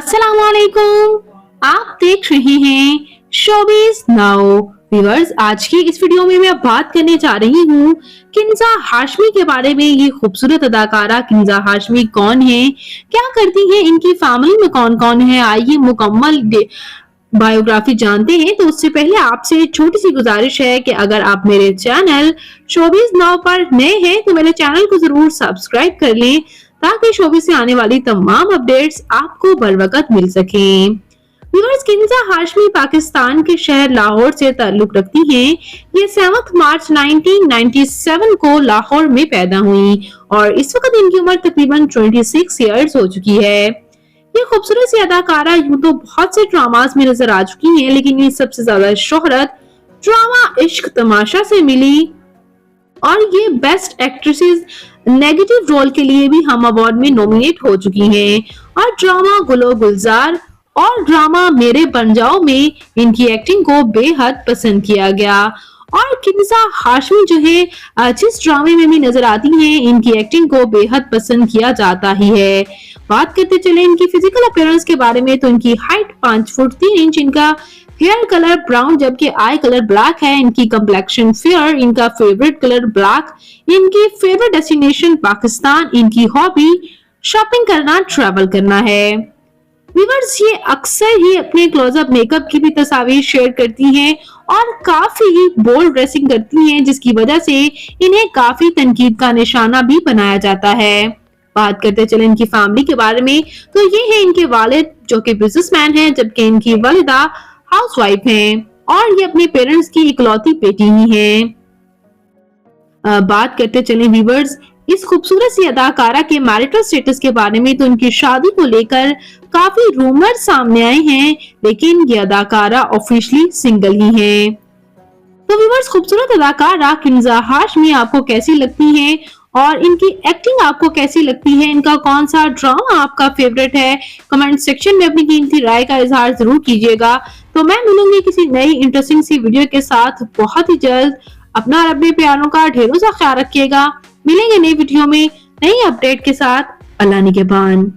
अस्सलामुअलैकुम। आप देख रहे हैं शोबिज़ नाउ। व्यूअर्स, आज की इस वीडियो में मैं बात करने जा रही हूँ किन्जा हाशमी के बारे में। ये खूबसूरत अदाकारा किन्जा हाशमी कौन है, क्या करती है, इनकी फैमिली में कौन कौन है, आइए मुकम्मल बायोग्राफी जानते हैं। तो उससे पहले आपसे छोटी सी गुजारिश है कि अगर आप मेरे चैनल शोबिज़ नाउ पर नए हैं तो मेरे चैनल को जरूर सब्सक्राइब कर लें ताकि शोबिज़ से आने वाली तमाम अपडेट्स आपको बर वक्त मिल सकें। व्यूअर्स, किन्जा हाशमी पाकिस्तान के शहर लाहौर से ताल्लुक रखती हैं। ये 7 मार्च 1997 को लाहौर में पैदा हुई और इस वक्त इनकी उम्र तकरीबन 26 इयर्स हो चुकी है। ये खूबसूरत सी अदाकारा यूं तो बहुत से ड्रामास में नजर आ चुकी हैं, लेकिन ये सबसे ज्यादा शोहरत ड्रामा इश्क तमाशा से मिली और ये बेस्ट एक्ट्रेसेस नेगेटिव रोल के लिए भी हम अवार्ड में नॉमिनेट हो चुकी हैं। और ड्रामा गुलो गुलजार और ड्रामा मेरे बन जाओ में इनकी एक्टिंग को बेहद पसंद किया गया। और किन्जा हाशमी जो है जिस ड्रामे में भी नजर आती हैं, इनकी एक्टिंग को बेहद पसंद किया जाता ही है। बात करते चले इनकी फिजिकल अपीयरेंस के बारे में तो इनकी हाइट 5 फुट 3 इंच, इनका हेयर कलर ब्राउन जबकि आई कलर ब्लैक है, इनकी कम्प्लेक्शन फेयर, इनका फेवरेट कलर ब्लैक, इनकी फेवरेट डेस्टिनेशन पाकिस्तान, इनकी हॉबी शॉपिंग करना, ट्रैवल करना है। व्यूअर्स, ये अक्सर ही अपने क्लोजअप मेकअप की भी तस्वीर शेयर करती हैं और काफी ही बोल्ड ड्रेसिंग करती हैं, जिसकी वजह से इन्हें काफी तनकीद का निशाना भी बनाया जाता है। बात करते चले इनकी फैमिली के बारे में तो ये है इनके वालिद जो कि बिजनेसमैन हैं, जबकि इनकी वालिदा हाउसवाइफ हैं और ये अपने पेरेंट्स की इकलौती बेटी ही हैं। बात करते चले व्यूअर्स इस खूबसूरत सी अदाकारा के मैरिटल स्टेटस के बारे में तो इनकी शादी को लेकर काफी रूमर सामने आए हैं, लेकिन ये अदाकारा ऑफिशियली सिंगल ही हैं। तो व्यूअर्स, खूबसूरत अदाकारा किन्जा हाशमी आपको कैसी लगती हैं और इनकी एक्टिंग आपको कैसी लगती है, इनका कौन सा ड्रामा आपका फेवरेट है, कमेंट सेक्शन में अपनी कीमती राय का इजहार जरूर कीजिएगा। तो मैं मिलूंगी किसी नई इंटरेस्टिंग सी वीडियो के साथ बहुत ही जल्द। अपना और अपने प्यारों का ढेरों सा ख्याल रखिएगा। मिलेंगे नई वीडियो में नई अपडेट के साथ। अल्लाह निगहबान।